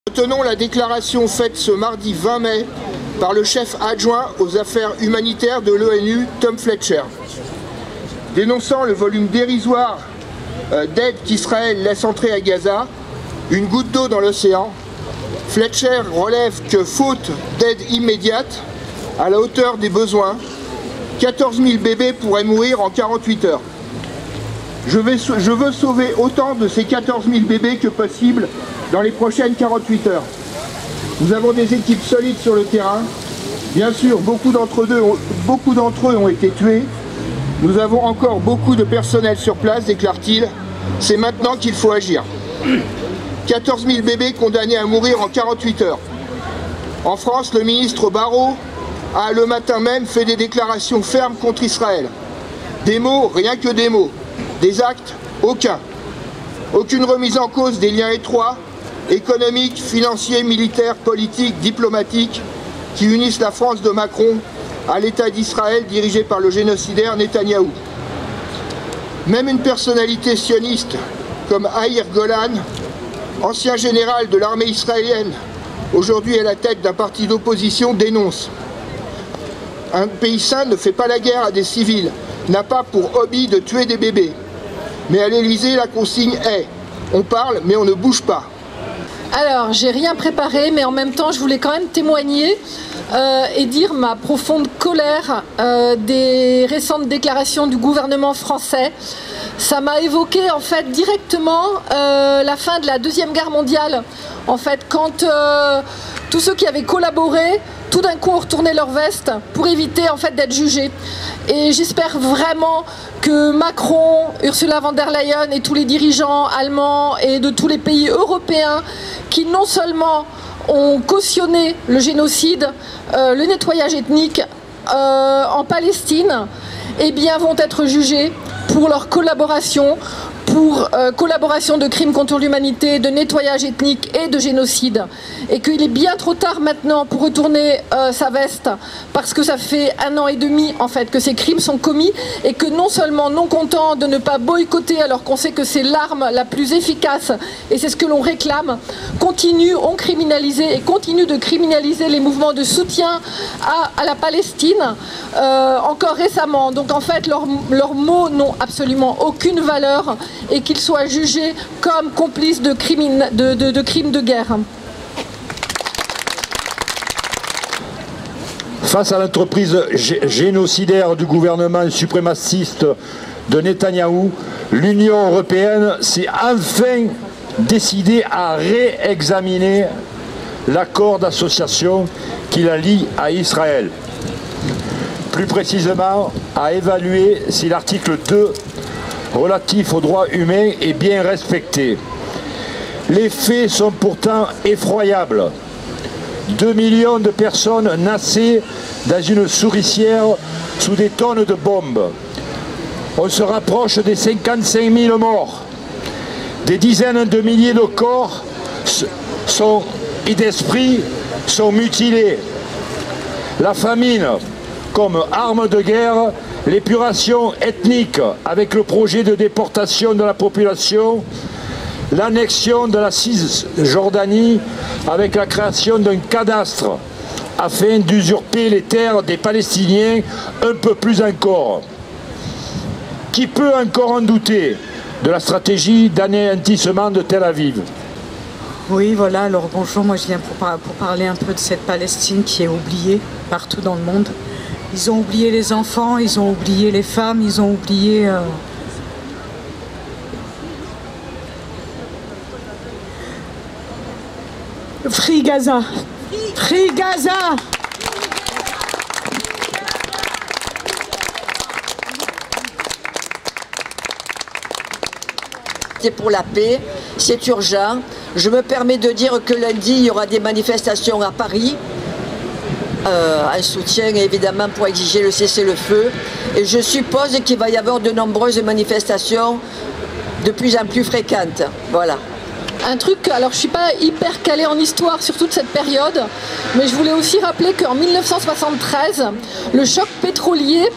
Retenons la déclaration faite ce mardi 20 mai par le chef adjoint aux affaires humanitaires de l'ONU, Tom Fletcher. Dénonçant le volume dérisoire d'aide qu'Israël laisse entrer à Gaza, une goutte d'eau dans l'océan, Fletcher relève que faute d'aide immédiate, à la hauteur des besoins, 14 000 bébés pourraient mourir en 48 heures. Je veux sauver autant de ces 14 000 bébés que possible dans les prochaines 48 heures. Nous avons des équipes solides sur le terrain. Bien sûr, beaucoup d'entre eux ont été tués. Nous avons encore beaucoup de personnel sur place, déclare-t-il. C'est maintenant qu'il faut agir. 14 000 bébés condamnés à mourir en 48 heures. En France, le ministre Barrot a le matin même fait des déclarations fermes contre Israël. Des mots, rien que des mots. Des actes, aucun. Aucune remise en cause des liens étroits, économiques, financiers, militaires, politiques, diplomatiques, qui unissent la France de Macron à l'État d'Israël dirigé par le génocidaire Netanyahou. Même une personnalité sioniste comme Yair Golan, ancien général de l'armée israélienne, aujourd'hui à la tête d'un parti d'opposition, dénonce. Un pays sain ne fait pas la guerre à des civils, n'a pas pour hobby de tuer des bébés. Mais à l'Élysée, la consigne est « on parle, mais on ne bouge pas ». Alors, j'ai rien préparé, mais en même temps, je voulais quand même témoigner et dire ma profonde colère des récentes déclarations du gouvernement français. Ça m'a évoqué en fait directement la fin de la Deuxième Guerre mondiale. En fait, quand tous ceux qui avaient collaboré, tout d'un coup ont retourné leur veste pour éviter en fait d'être jugés. Et j'espère vraiment que Macron, Ursula von der Leyen et tous les dirigeants allemands et de tous les pays européens qui non seulement ont cautionné le génocide, le nettoyage ethnique en Palestine, eh bien vont être jugés pour leur collaboration, pour collaboration de crimes contre l'humanité, de nettoyage ethnique et de génocide. Et qu'il est bien trop tard maintenant pour retourner sa veste, parce que ça fait 1 an et demi en fait que ces crimes sont commis, et que non seulement non content de ne pas boycotter alors qu'on sait que c'est l'arme la plus efficace, et c'est ce que l'on réclame, ont criminalisé et continuent de criminaliser les mouvements de soutien à la Palestine encore récemment. Donc en fait leurs mots n'ont absolument aucune valeur, et qu'ils soient jugés comme complices de crimes de guerre. Face à l'entreprise génocidaire du gouvernement suprémaciste de Netanyahou, l'Union européenne s'est enfin décidée à réexaminer l'accord d'association qui la lie à Israël. Plus précisément, à évaluer si l'article 2 relatif aux droits humains est bien respecté. Les faits sont pourtant effroyables. 2 millions de personnes nassaient dans une souricière sous des tonnes de bombes. On se rapproche des 55 000 morts. Des dizaines de milliers de corps et d'esprits sont mutilés. La famine comme arme de guerre, l'épuration ethnique avec le projet de déportation de la population, l'annexion de la Cisjordanie avec la création d'un cadastre afin d'usurper les terres des Palestiniens un peu plus encore. Qui peut encore en douter de la stratégie d'anéantissement de Tel Aviv? Oui, voilà, alors bonjour, moi je viens pour parler un peu de cette Palestine qui est oubliée partout dans le monde. Ils ont oublié les enfants, ils ont oublié les femmes, ils ont oublié... Free Gaza! Free Gaza! C'est pour la paix, c'est urgent. Je me permets de dire que lundi, il y aura des manifestations à Paris. Un soutien évidemment pour exiger le cessez-le-feu, et je suppose qu'il va y avoir de nombreuses manifestations de plus en plus fréquentes. Voilà. un truc, alors je suis pas hyper calée en histoire sur toute cette période, mais je voulais aussi rappeler qu'en 1973, le choc pétrolier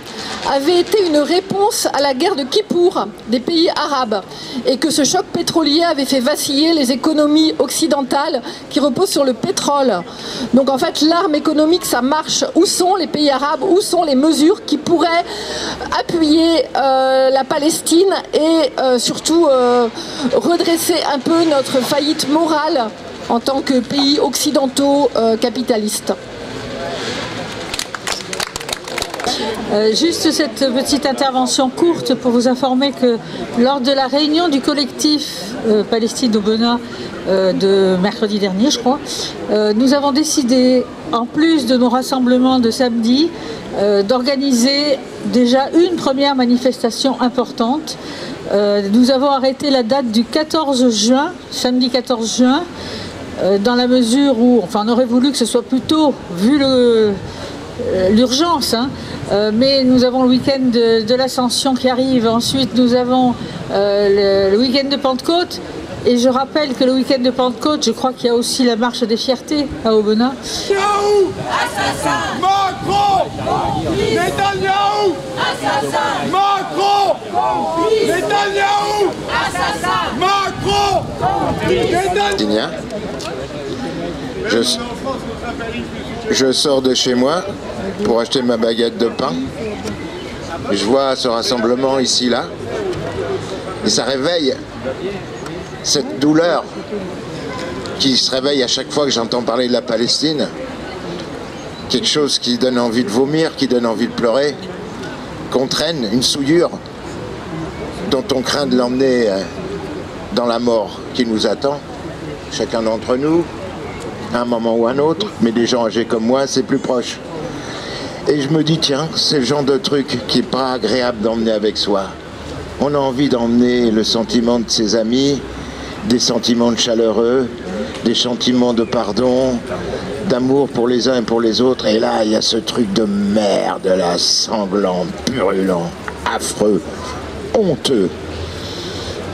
avait été une réponse à la guerre de Kippour des pays arabes, et que ce choc pétrolier avait fait vaciller les économies occidentales qui reposent sur le pétrole. Donc en fait, l'arme économique, ça marche. Où sont les pays arabes? Où sont les mesures qui pourraient appuyer la Palestine et surtout redresser un peu notre faillite morale en tant que pays occidentaux capitalistes? Juste cette petite intervention courte pour vous informer que lors de la réunion du collectif Palestine Aubenas de mercredi dernier, je crois, nous avons décidé, en plus de nos rassemblements de samedi, d'organiser déjà une première manifestation importante. Nous avons arrêté la date du 14 juin, samedi 14 juin, dans la mesure où, enfin, on aurait voulu que ce soit plus tôt, vu l'urgence, hein. Mais nous avons le week-end de l'Ascension qui arrive, ensuite nous avons le week-end de Pentecôte, et je rappelle que le week-end de Pentecôte, je crois qu'il y a aussi la marche des fiertés à Aubenas. Netanyahou, assassin. Macron, Netanyahou, assassin. Macron, Netanyahou, assassin. Macron, Netanyahou. Je sors de chez moi pour acheter ma baguette de pain. Je vois ce rassemblement ici, là, et ça réveille cette douleur qui se réveille à chaque fois que j'entends parler de la Palestine. Quelque chose qui donne envie de vomir, qui donne envie de pleurer, qu'on traîne, une souillure dont on craint de l'emmener dans la mort qui nous attend, chacun d'entre nous, à un moment ou un autre, mais des gens âgés comme moi, c'est plus proche. Et je me dis, tiens, c'est le genre de truc qui n'est pas agréable d'emmener avec soi. On a envie d'emmener le sentiment de ses amis, des sentiments de chaleureux, des sentiments de pardon, d'amour pour les uns et pour les autres. Et là, il y a ce truc de merde, là, sanglant, purulent, affreux, honteux.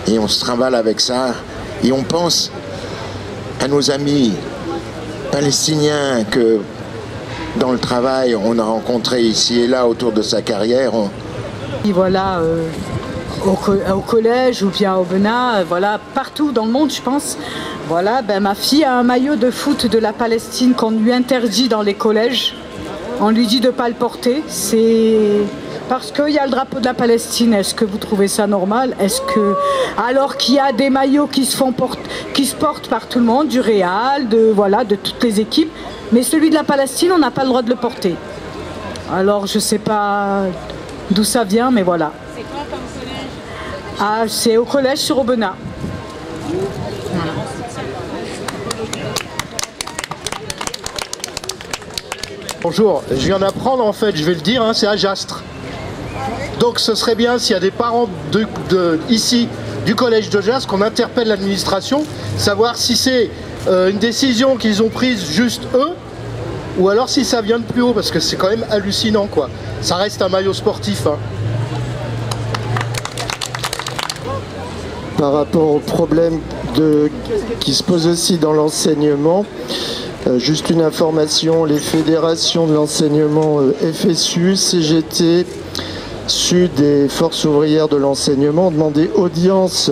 Et on se trimballe avec ça, et on pense à nos amis palestiniens que dans le travail on a rencontrés ici et là autour de sa carrière. Et voilà, au collège ou bien à Aubenas, voilà, partout dans le monde je pense. Voilà, ben, ma fille a un maillot de foot de la Palestine qu'on lui interdit dans les collèges. On lui dit de ne pas le porter. C'est parce qu'il y a le drapeau de la Palestine. Est-ce que vous trouvez ça normal? Est-ce que, alors qu'il y a des maillots qui se portent par tout le monde, du Real, voilà, de toutes les équipes, mais celui de la Palestine, on n'a pas le droit de le porter. Alors je ne sais pas d'où ça vient, mais voilà. C'est quoi comme collège? Ah, c'est au collège sur Aubenas. Voilà. Bonjour, je viens d'apprendre en fait, je vais le dire, hein, c'est à Jastres. Donc ce serait bien s'il y a des parents ici du collège de Jastres qu'on interpelle l'administration, savoir si c'est une décision qu'ils ont prise juste eux, ou alors si ça vient de plus haut, parce que c'est quand même hallucinant quoi. Ça reste un maillot sportif. Hein. Par rapport au problème qui se pose aussi dans l'enseignement, juste une information, les fédérations de l'enseignement FSU, CGT, Sud et Forces ouvrières de l'enseignement ont demandé audience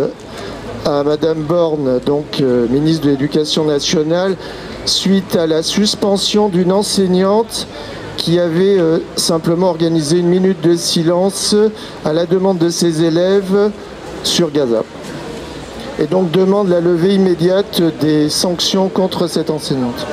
à Madame Borne, donc ministre de l'Éducation nationale, suite à la suspension d'une enseignante qui avait simplement organisé une minute de silence à la demande de ses élèves sur Gaza. Et donc demande la levée immédiate des sanctions contre cette enseignante.